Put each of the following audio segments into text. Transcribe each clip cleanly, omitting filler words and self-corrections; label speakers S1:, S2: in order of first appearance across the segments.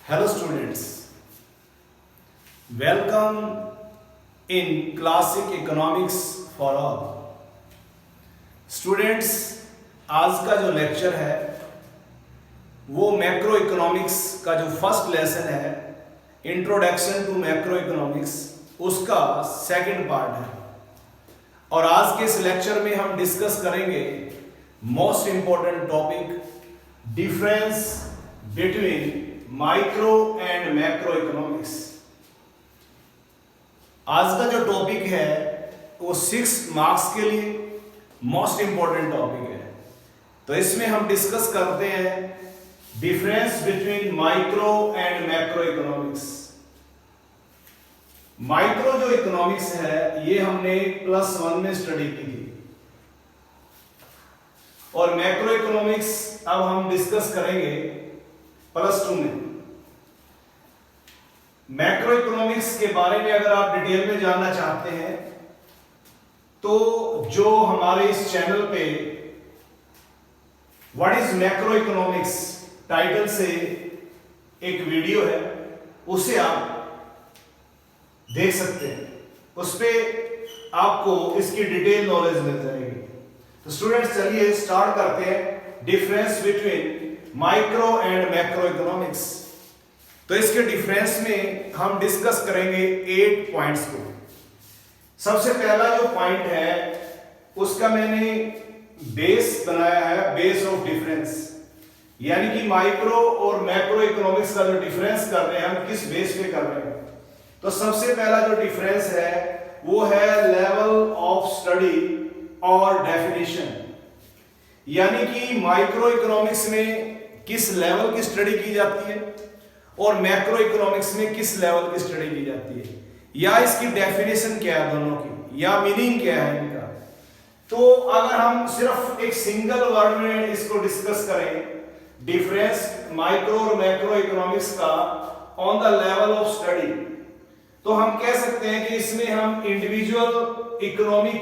S1: Hello students, welcome in Classic Economics for all. Students, आज का जो लेक्चर है वो मैक्रो इकोनॉमिक्स का जो फर्स्ट लेसन है इंट्रोडक्शन टू मैक्रो इकोनॉमिक्स उसका सेकंड पार्ट है और आज के इस लेक्चर में हम डिस्कस करेंगे most important topic difference between micro and macro economics. आज का जो टॉपिक है वो 6 मार्क्स के लिए मोस्ट इंपॉर्टेंट टॉपिक है। तो इसमें हम डिस्कस करते हैं difference between micro and macro economics. Micro जो इकोनॉमिक्स है ये हमने +1 में स्टडी की थी और मैक्रो इकोनॉमिक्स अब हम डिस्कस करेंगे +2 में। मैक्रो इकोनॉमिक्स के बारे में अगर आप डिटेल में जानना चाहते हैं तो जो हमारे इस चैनल पे what is macro economics title से एक वीडियो है उसे आप देख सकते हैं, उस पे आपको इसकी डिटेल नॉलेज मिल जाएगी। तो स्टूडेंट्स चलिए स्टार्ट करते हैं difference between micro and macro economics. तो इसके डिफरेंस में हम डिस्कस करेंगे 8 पॉइंट्स को। सबसे पहला जो पॉइंट है उसका मैंने बेस बनाया है, बेस ऑफ डिफरेंस, यानी कि माइक्रो और मैक्रो इकोनॉमिक्स का जो डिफरेंस कर रहे हैं हम किस बेस पे कर रहे हैं। तो सबसे पहला जो डिफरेंस है वो है लेवल ऑफ स्टडी और डेफिनेशन, यानी कि माइक्रो इकोनॉमिक्स में किस लेवल की स्टडी की जाती है और मैक्रो इकोनॉमिक्स में किस लेवल की स्टडी की जाती है, या इसकी डेफिनेशन क्या है दोनों की, या मीनिंग क्या है इनका। तो अगर हम सिर्फ एक सिंगल वर्ड में इसको डिस्कस करें डिफरेंस माइक्रो और मैक्रो इकोनॉमिक्स का on the level of study, तो हम कह सकते हैं कि इसमें हम इंडिविजुअल इकोनॉमिक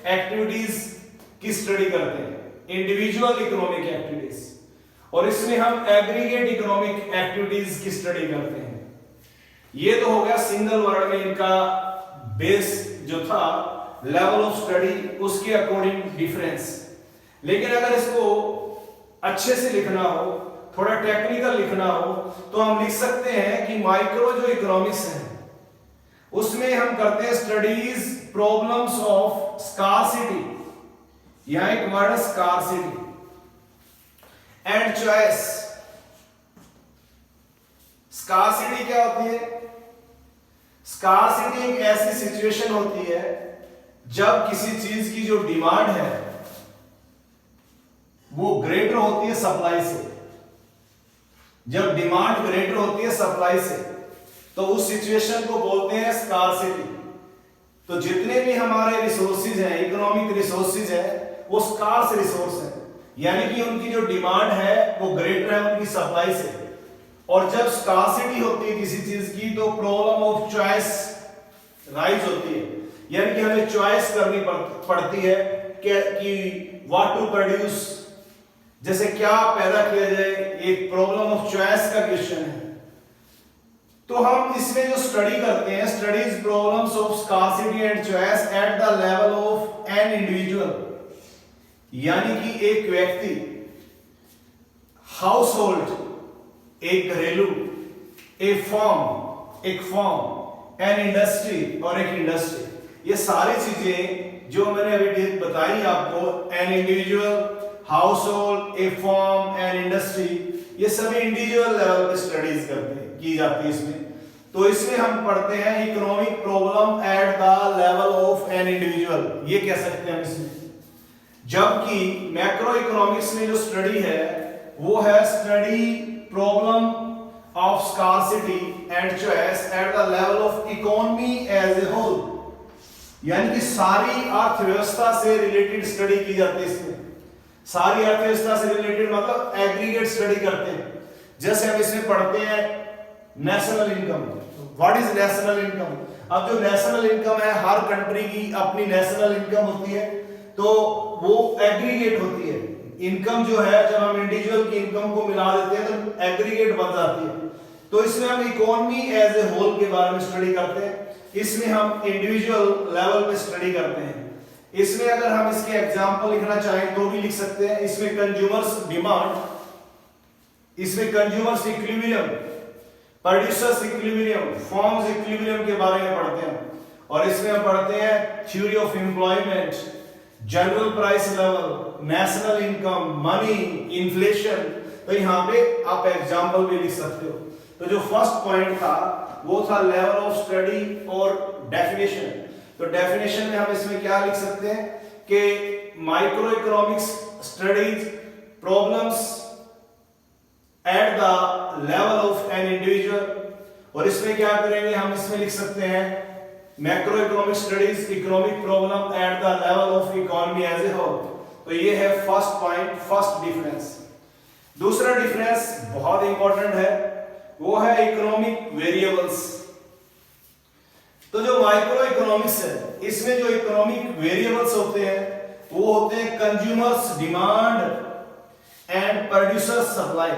S1: एक्टिविटीज की स्टडी करते हैं, इंडिविजुअल इकोनॉमिक एक्टिविटीज, और इसमें हम एग्रीगेट इकोनॉमिक एक्टिविटीज की स्टडी करते हैं। ये तो हो गया सिंगल वर्ड में इनका बेस जो था लेवल ऑफ स्टडी, उसके अकॉर्डिंग डिफरेंस। लेकिन अगर इसको अच्छे से लिखना हो, थोड़ा टेक्निकल लिखना हो, तो हम लिख सकते हैं कि माइक्रो जो इकोनॉमिक्स है उसमें हम करते हैं स्टडीज प्रॉब्लम्स ऑफ स्कार्सिटी, यहां एक word scarcity and choice. Scarcity क्या होती है? स्कार्सिटी एक ऐसी सिचुएशन होती है जब किसी चीज की जो डिमांड है वो ग्रेटर होती है सप्लाई से। जब डिमांड ग्रेटर होती है सप्लाई से तो उस सिचुएशन को बोलते हैं स्कार्सिटी। तो जितने भी हमारे रिसोर्सेज हैं, इकोनॉमिक रिसोर्सेज है, वो स्कार्स रिसोर्स है, यानी कि उनकी जो डिमांड है वो ग्रेटर है उनकी सप्लाई से। और जब स्कार्सिटी होती है किसी चीज की तो प्रॉब्लम ऑफ चॉइस राइज होती है, यानी कि हमें चॉइस करनी पड़ती है कि व्हाट टू प्रोड्यूस, जैसे क्या पैदा किया जाए, एक प्रॉब्लम ऑफ चॉइस का क्वेश्चन है। तो हम इसमें जो स्टडी करते हैं studies problems of scarcity and choice at the level of an individual, यानी कि एक व्यक्ति, हाउस होल्ड एक घरेलू, एक फॉर्म, एन इंडस्ट्री और एक इंडस्ट्री। ये सारी चीजें जो मैंने अभी बताई आपको, an individual, house hold, A form, an industry, ये सभी इंडिविजुअल लेवल पे स्टडीज की जाती है इसमें। तो इसमें हम पढ़ते हैं economic problem at the level of an individual, ये कह सकते हैं इसमें। जबकि मैक्रो इकोनॉमिक्स में जो स्टडी है वो है study problem of scarcity and choice at the level of economy as a whole, यानी कि सारी अर्थव्यवस्था से रिलेटेड स्टडी की जाती है इसमें। सारी अर्थव्यवस्था से रिलेटेड मतलब एग्रीगेट स्टडी करते हैं। जैसे हम इसमें पढ़ते हैं national income, what is national income. अब जो नेशनल इनकम है हर कंट्री की अपनी नेशनल इनकम होती है, तो वो एग्रीगेट होती है। इनकम जो है जब हम इंडिविजुअल की इनकम को मिला देते हैं तो एग्रीगेट बन जाती है। तो इसमें हम इकोनॉमी एज ए होल के बारे में स्टडी करते हैं, इसमें हम इंडिविजुअल लेवल पे स्टडी करते हैं। इसमें अगर हम इसके एग्जांपल लिखना चाहें तो भी लिख सकते हैं। इसमें कंज्यूमर्स डिमांड, इसमें consumers equilibrium, producers equilibrium, forms equilibrium के बारे में पढ़ते हैं। और इसमें हम पढ़ते हैं theory of employment, general price level, national income, money, inflation. तो यहाँ पे आप एग्जांपल भी लिख सकते हो। तो जो फर्स्ट पॉइंट था वो था लेवल ऑफ स्टडी और डेफिनेशन। तो डेफिनेशन में हम इसमें क्या लिख सकते हैं कि micro economics studies problems at the level of an individual. और इसमें क्या करेंगे, हम इसमें लिख सकते हैं macro economic studies economic problem at the level of economy as a whole. तो ये है फर्स्ट पॉइंट, फर्स्ट डिफरेंस। दूसरा डिफरेंस बहुत इंपॉर्टेंट है, वो है इकोनॉमिक वेरिएबल्स। तो जो माइक्रो इकोनॉमिक्स है इसमें जो इकोनॉमिक वेरिएबल्स होते हैं वो होते हैं consumers demand and producers supply.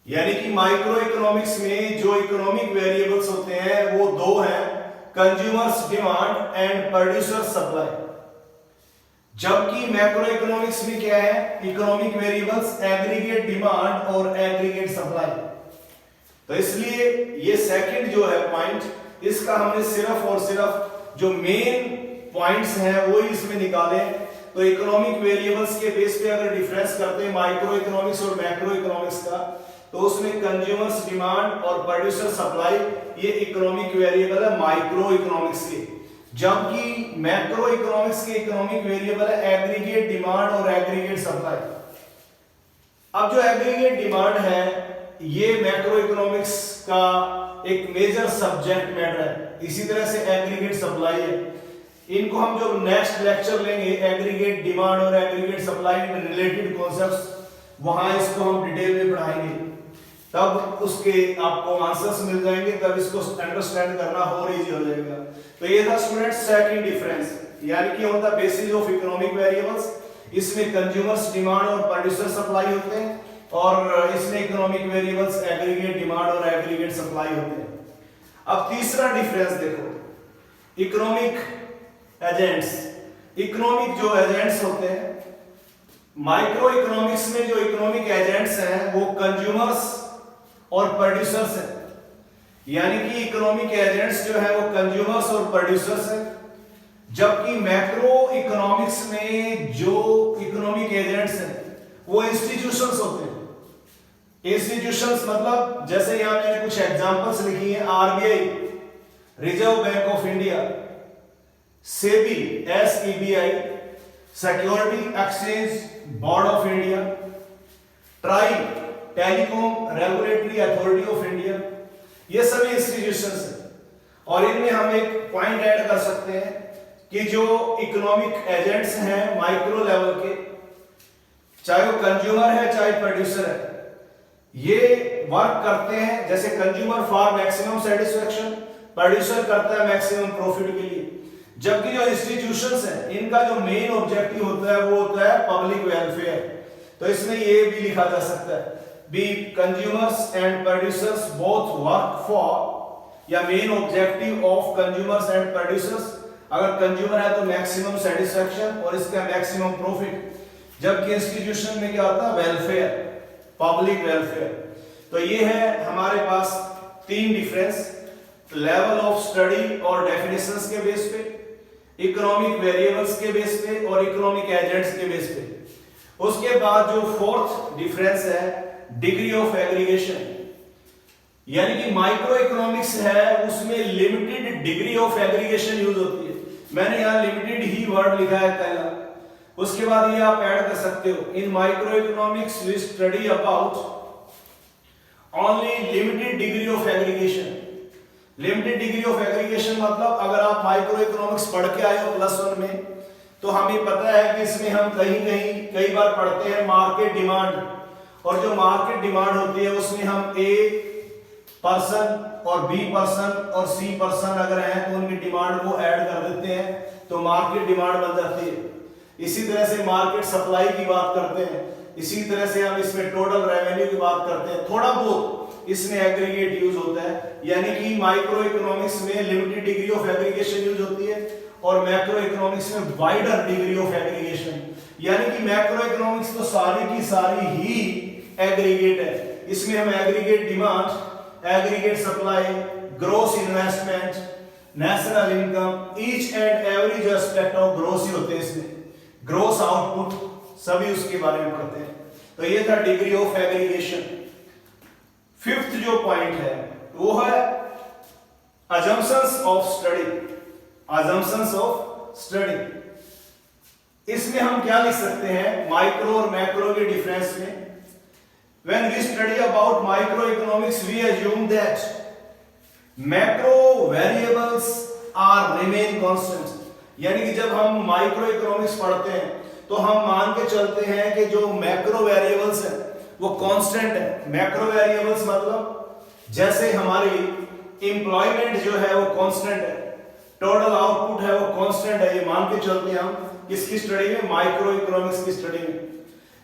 S1: यानी कि माइक्रो इकोनॉमिक्स में जो इकोनॉमिक वेरिएबल्स होते हैं वो दो हैं, consumers demand and producers supply. जबकि मैक्रो इकोनॉमिक्स में क्या है, इकोनॉमिक वेरिएबल्स एग्रीगेट डिमांड और एग्रीगेट सप्लाई। तो इसलिए ये सेकंड जो है पॉइंट, इसका हमने सिर्फ और सिर्फ जो मेन पॉइंट्स हैं वो ही इसमें निकाले। तो इकोनॉमिक वेरिएबल्स के बेस पे अगर डिफरेंस करते हैं माइक्रो इकोनॉमिक्स और मैक्रो इकोनॉमिक्स का, तो उसमें कंज्यूमर्स डिमांड और प्रोड्यूसर सप्लाई ये इकोनॉमिक वेरिएबल है माइक्रो इकोनॉमिक्स के। जबकि मैक्रो इकोनॉमिक्स के इकोनॉमिक वेरिएबल है एग्रीगेट डिमांड और एग्रीगेट सप्लाई। अब जो एग्रीगेट डिमांड है ये मैक्रो इकोनॉमिक्स का एक मेजर सब्जेक्ट मैटर है, इसी तरह से एग्रीगेट सप्लाई है। इनको हम जो नेक्स्ट लेक्चर लेंगे एग्रीगेट डिमांड और एग्रीगेट सप्लाई रिलेटेड कॉन्सेप्ट्स, वहां इसको हम डिटेल में पढ़ाएंगे, तब उसके आपको आंसर्स मिल जाएंगे, तब इसको अंडरस्टैंड करना और इजी हो जाएगा। तो ये था स्टूडेंट्स सेकंड डिफरेंस, यानी कि होता है बेसिस ऑफ इकोनॉमिक वेरिएबल्स। इसमें कंज्यूमर्स डिमांड और प्रोड्यूसर सप्लाई होते हैं, और इसमें इकोनॉमिक वेरिएबल्स एग्रीगेट डिमांड और एग्रीगेट सप्लाई होते हैं। अब तीसरा डिफरेंस देखो, इकोनॉमिक एजेंट्स। इकोनॉमिक जो एजेंट्स होते हैं, माइक्रो इकोनॉमिक्स में जो इकोनॉमिक एजेंट्स हैं वो कंज्यूमर्स और प्रोड्यूसर्स हैं। यानी कि इकोनॉमिक एजेंट्स जो है वो कंज्यूमर्स और प्रोड्यूसर्स हैं। जबकि मैक्रो इकोनॉमिक्स में जो इकोनॉमिक एजेंट्स हैं वो इंस्टीट्यूशंस होते हैं। इंस्टीट्यूशंस मतलब जैसे यहां मैंने कुछ एग्जांपल्स लिखी हैं, RBI, reserve bank of India, SEBI, SEBI, security exchange board of India, try, telecom regulatory authority of India, ये सभी इंस्टीट्यूशंस हैं। और इनमें हम एक पॉइंट ऐड कर सकते हैं कि जो इकोनॉमिक एजेंट्स हैं माइक्रो लेवल के, चाहे वो कंज्यूमर है चाहे प्रोड्यूसर है, ये वर्क करते हैं जैसे consumer for maximum satisfaction, producer करता है मैक्सिमम प्रॉफिट के लिए। जबकि जो इंस्टीट्यूशंस हैं इनका जो मेन ऑब्जेक्टिव होता है वो होता है पब्लिक वेलफेयर। तो इसमें ये भी लिखा जा सकता है be consumers and producers both work for, या main objective of consumers and producers, अगर कंज्यूमर है तो मैक्सिमम सेटिस्फैक्शन और इसका मैक्सिमम प्रॉफिट। जबकि इंस्टीट्यूशन में क्या होता है, वेलफेयर, पब्लिक वेलफेयर। तो ये है हमारे पास तीन डिफरेंस, लेवल ऑफ स्टडी और डेफिनेशंस के बेस पे, इकोनॉमिक वेरिएबल्स के बेस पे और इकोनॉमिक एजेंट्स के बेस पे। उसके बाद जो फोर्थ डिफरेंस है डिग्री ऑफ एग्रीगेशन, यानी कि माइक्रो इकोनॉमिक्स है उसमें limited degree of aggregation use होती है। मैंने यहां लिमिटेड ही वर्ड लिखा है पहला, उसके बाद ये आप ऐड कर सकते हो, in micro economics we study about only limited degree of aggregation. Limited degree of aggregation मतलब अगर आप माइक्रो इकोनॉमिक्स पढ़ के आए हो +1 में, तो हमें पता है कि इसमें हम कई बार पढ़ते हैं मार्केट डिमांड, और जो मार्केट डिमांड होती है उसमें हम ए पर्सन और बी पर्सन और सी पर्सन अगर हैं तो उनकी डिमांड को ऐड कर देते हैं तो मार्केट डिमांड बन जाती है। इसी तरह से मार्केट सप्लाई की बात करते हैं इसी तरह से हम इसमें टोटल रेवेन्यू की बात करते हैं। थोड़ा बहुत इसमें एग्रीगेट यूज होता है, यानी कि माइक्रो इकोनॉमिक्स में limited degree of aggregation use होती है और मैक्रो इकोनॉमिक्स में वाइडर डिग्री ऑफ एग्रीगेशन, यानी कि मैक्रो इकोनॉमिक्स तो सारी की सारी ही एग्रीगेट है। इसमें हम aggregate demand, aggregate supply, gross investment, national income, each and every जो एस्पेक्ट ऑफ ग्रोस ही होते हैं इसमें, ग्रोस आउटपुट सभी उसके बारे में पढ़ते हैं। तो ये था डिग्री ऑफ एग्रीगेशन। फिफ्थ जो पॉइंट है वो है assumptions of study. Assumptions of study, इसमें हम क्या लिख सकते हैं माइक्रो और मैक्रो के डिफरेंस में। When we study about microeconomics, we assume that macro variables are remain constant. यानी कि जब हम माइक्रो इकोनॉमिक्स पढ़ते हैं तो हम मान के चलते हैं कि जो मैक्रो वेरिएबल्स हैं वो कांस्टेंट है। मैक्रो वेरिएबल्स मतलब जैसे हमारी एम्प्लॉयमेंट जो है वो कांस्टेंट है, टोटल आउटपुट है वो कांस्टेंट है, ये मान के चलते हैं हम किसकी स्टडी में, माइक्रो इकोनॉमिक्स की स्टडी में।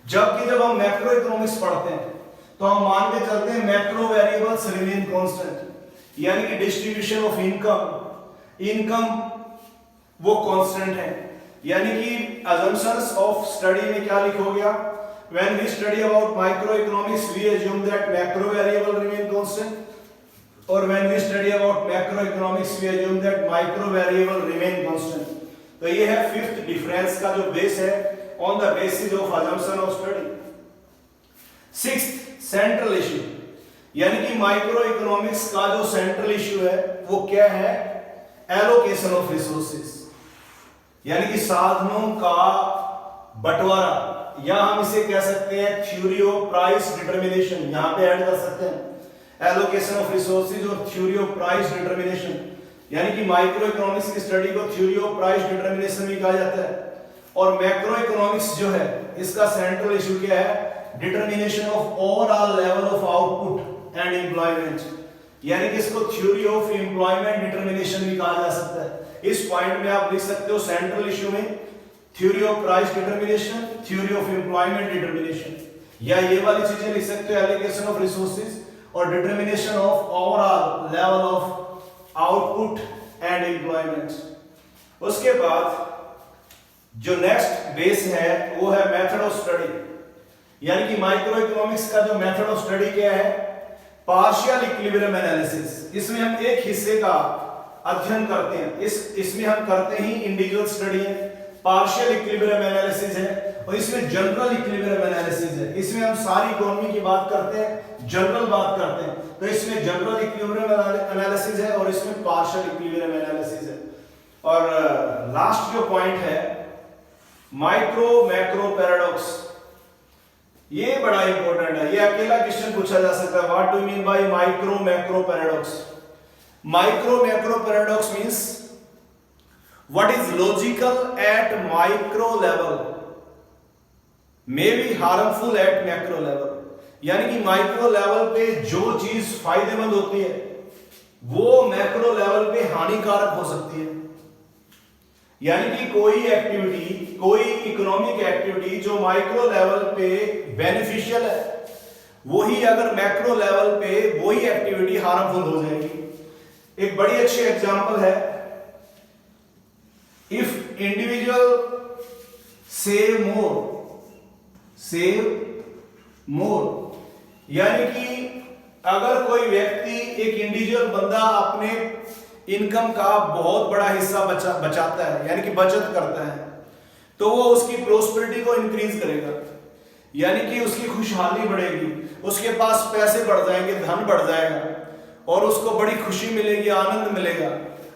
S1: जबकि जब हम मैक्रो इकोनॉमिक्स पढ़ते हैं तो हम मान के चलते हैं मैक्रो वेरिएबल्स रिमेन कांस्टेंट, यानी कि डिस्ट्रीब्यूशन ऑफ इनकम वो कांस्टेंट है। यानी कि assumptions ऑफ स्टडी में क्या लिखोगे आप, when we study about microeconomics we assume that macro variable remain constant, और when we study about macroeconomics we assume that micro variable remain constant। तो ये है फिफ्थ डिफरेंस का जो बेस है, on the basis of assumption of study। Sixth, central issue, यानी कि micro economics का जो सेंट्रल इशू है वो क्या है, एलोकेशन ऑफ रिसोर्सेज, यानी कि साधनों का बंटवारा, या हम इसे कह सकते हैं थ्योरी ऑफ प्राइस डिटरमिनेशन, यहां पे ऐड कर सकते हैं एलोकेशन ऑफ रिसोर्सेज और थ्योरी ऑफ प्राइस डिटरमिनेशन। यानी कि माइक्रो इकोनॉमिक्स की स्टडी को थ्योरी ऑफ प्राइस डिटरमिनेशन भी कहा जाता है, और मैक्रो इकोनॉमिक्स जो है इसका सेंट्रल इशू क्या है, determination of overall level of output and employment, यानी कि इसको थ्योरी ऑफ एम्प्लॉयमेंट डिटरमिनेशन भी कहा जा सकता है। इस पॉइंट में आप लिख सकते हो सेंट्रल इशू में theory of price determination, theory of employment determination, या ये वाली चीजें लिख सकते हो एलोकेशन ऑफ रिसोर्सेज और determination of overall level of output and employment. उसके बाद जो नेक्स्ट बेस है वो है मेथड ऑफ स्टडी, यानी कि माइक्रो इकोनॉमिक्स का जो मेथड ऑफ स्टडी क्या है, पार्शियल इक्विलिब्रियम एनालिसिस। इसमें हम एक हिस्से का अध्ययन करते हैं, इसमें हम करते ही इंडिविजुअल स्टडी है, पार्शियल इक्विलिब्रियम एनालिसिस है, और इसमें जनरल इक्विलिब्रियम एनालिसिस है। इसमें हम सारी इकोनॉमी की बात करते हैं, जनरल बात करते हैं, तो इसमें जनरल इक्विलिब्रियम एनालिसिस है और इसमें पार्शियल इक्विलिब्रियम एनालिसिस है। और लास्ट जो पॉइंट है माइक्रो मैक्रो पैराडॉक्स, ये बड़ा इंपॉर्टेंट है, ये अकेला क्वेश्चन पूछा जा सकता है, what do you mean by micro macro paradox. Micro macro paradox means what is logical at micro level may be harmful at macro level, यानी कि माइक्रो लेवल पे जो चीज फायदेमंद होती है वो मैक्रो लेवल पे हानिकारक हो सकती है। यानी कि कोई एक्टिविटी, कोई इकोनॉमिक एक्टिविटी जो माइक्रो लेवल पे बेनिफिशियल है, वही अगर मैक्रो लेवल पे वही एक्टिविटी हार्मफुल हो जाएगी। एक बड़ी अच्छी एग्जांपल है, इफ इंडिविजुअल सेव मोर, यानी कि अगर कोई व्यक्ति, एक इंडिविजुअल बंदा अपने इनकम का बहुत बड़ा हिस्सा बचाता है, यानी कि बचत करता है, तो वो उसकी प्रोस्पेरिटी को इंक्रीज करेगा, यानी कि उसकी खुशहाली बढ़ेगी, उसके पास पैसे बढ़ जाएंगे, धन बढ़ जाएगा और उसको बड़ी खुशी मिलेगी, आनंद मिलेगा।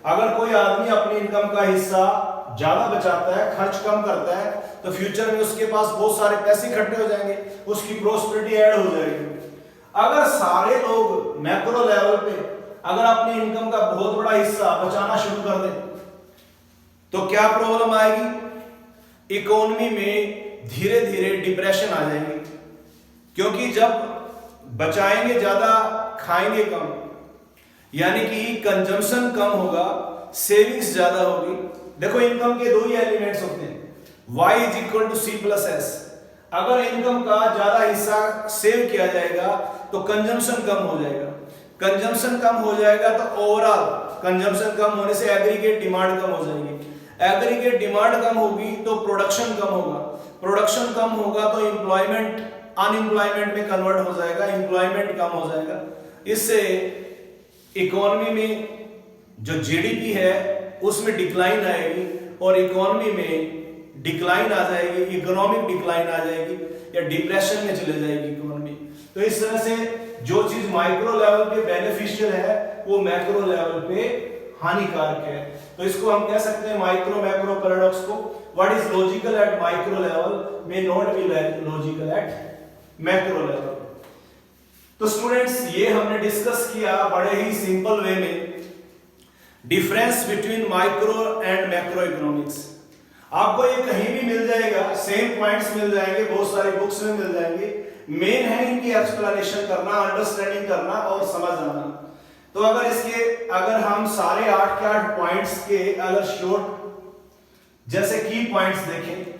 S1: अगर कोई आदमी अपनी इनकम का हिस्सा ज्यादा बचाता है, खर्च कम करता है, तो फ्यूचर में उसके पास बहुत सारे पैसे इकट्ठे हो जाएंगे, उसकी प्रोस्पेरिटी ऐड हो जाएगी। अगर सारे लोग मैक्रो लेवल पे अगर अपनी इनकम का बहुत बड़ा हिस्सा बचाना शुरू कर दें तो क्या प्रॉब्लम आएगी, इकोनॉमी में धीरे धीरे डिप्रेशन आ जाएगी, क्योंकि जब बचाएंगे ज्यादा, खाएंगे कम, यानी कि कंजम्पशन कम होगा, सेविंग्स ज्यादा होगी। देखो इनकम के दो ही एलिमेंट्स होते हैं, y = c + s। अगर इनकम का ज्यादा हिस्सा सेव किया जाएगा तो कंजम्पशन कम हो जाएगा, कंजम्पशन कम हो जाएगा तो ओवरऑल कंजम्पशन कम होने से एग्रीगेट डिमांड कम हो जाएगी, एग्रीगेट डिमांड कम होगी तो प्रोडक्शन कम होगा, प्रोडक्शन कम होगा तो एम्प्लॉयमेंट अनएम्प्लॉयमेंट में कन्वर्ट हो जाएगा, एम्प्लॉयमेंट कम हो जाएगा। इससे इकोनॉमी में जो जीडीपी है उसमें डिक्लाइन आएगी और इकोनॉमी में डिक्लाइन आ जाएगी, इकोनॉमिक डिक्लाइन आ जाएगी या डिप्रेशन में चले जाएगी इकोनॉमी। तो इस तरह से जो चीज माइक्रो लेवल पे बेनिफिशियल है वो मैक्रो लेवल पे हानिकारक है। तो इसको हम कह सकते हैं माइक्रो मैक्रो पैराडॉक्स को। What is logical at micro level may not be logical at macro level. तो स्टूडेंट्स ये हमने डिस्कस किया बड़े ही सिंपल वे में difference between micro and macro economics. आपको ये कहीं भी मिल जाएगा, सेम पॉइंट्स मिल जाएंगे, बहुत सारी बुक्स में मिल जाएंगे। मेन है इनकी एक्सप्लेनेशन करना, अंडरस्टैंडिंग करना और समझ आना। तो अगर हम सारे 8 के 8 पॉइंट्स के अगर शॉर्ट जैसे की पॉइंट्स देखें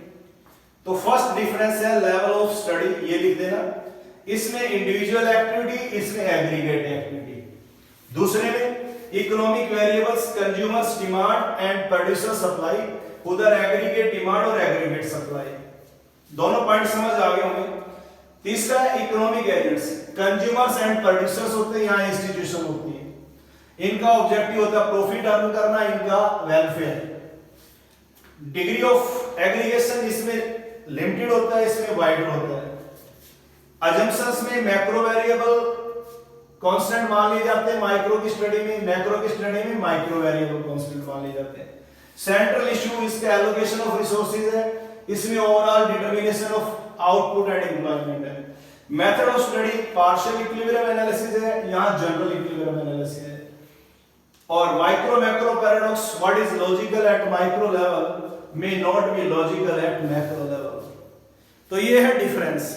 S1: तो फर्स्ट डिफरेंस है लेवल ऑफ स्टडी, ये लिख देना। इसमें इंडिविजुअल एक्टिविटी, इसमें एग्रीगेट एक्टिविटी। दूसरे में economic variables, consumers demand and producer supply, उधर एग्रीगेट डिमांड और एग्रीगेट सप्लाई। दोनों पॉइंट समझ आ गए होंगे। तीसरा है economic agents, consumers and producers होते हैं, यहाँ इंस्टीट्यूशन होती है। इनका ऑब्जेक्टिव होता है प्रॉफिट अर्न करना, इनका वेलफेयर। डिग्री ऑफ एग्रीगेशन इसमें लिमिटेड होता है, इसमें वाइड होता है। अजम्पशंस में मैक्रो वेरिएबल कांस्टेंट मान लिए जाते हैं माइक्रो की स्टडी में, मैक्रो की स्टडी में माइक्रो वेरिएबल कांस्टेंट मान लिए जाते हैं। सेंट्रल इशू इसका एलोकेशन ऑफ रिसोर्सेज है, इसमें overall determination of output and employment है। Method of study partial equilibrium analysis है, यहां जनरल इक्विलिब्रियम एनालिसिस है। और micro macro paradox, what is logical at micro level may not be logical at macro level. तो ये है difference.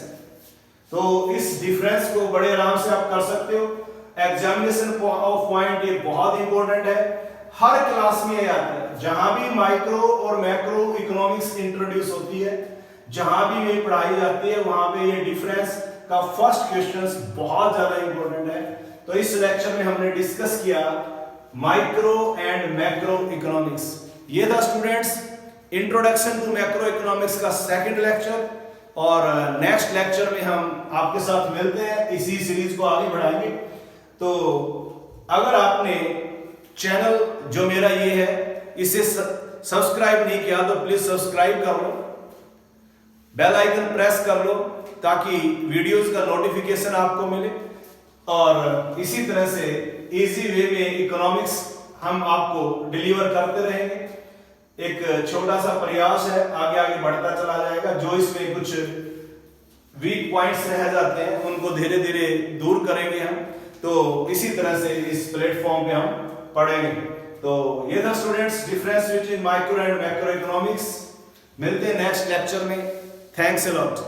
S1: तो इस डिफरेंस को बड़े आराम से आप कर सकते हो। एग्जामिनेशन ऑफ पॉइंट ये बहुत इंपॉर्टेंट है, हर क्लास में आता है। जहां भी माइक्रो और मैक्रो इकोनॉमिक्स इंट्रोड्यूस होती है, जहां भी ये पढ़ाई जाती है, वहां पे ये डिफरेंस का फर्स्ट क्वेश्चंस बहुत ज्यादा इंपॉर्टेंट है। तो इस लेक्चर में हमने डिस्कस किया माइक्रो एंड मैक्रो इकोनॉमिक्स। ये था students introduction to macro economics का सेकंड लेक्चर। और नेक्स्ट लेक्चर में हम आपके साथ मिलते हैं, इसी सीरीज को आगे बढ़ाएंगे। तो अगर आपने चैनल जो मेरा ये है इसे सब्सक्राइब नहीं किया तो प्लीज सब्सक्राइब कर लो, बेल आइकन प्रेस कर लो ताकि वीडियोस का नोटिफिकेशन आपको मिले। और इसी तरह से इजी वे में इकोनॉमिक्स हम आपको डिलीवर करते रहेंगे। एक छोटा सा प्रयास है, आगे आगे बढ़ता चला जाएगा। जो इसमें कुछ वीक पॉइंट्स रह जाते हैं उनको धीरे धीरे दूर करेंगे हम। तो इसी तरह से इस प्लेटफॉर्म पे हम पढ़ेंगे। तो ये था students difference between micro and macro economics. मिलते हैं नेक्स्ट लेक्चर में। Thanks a lot.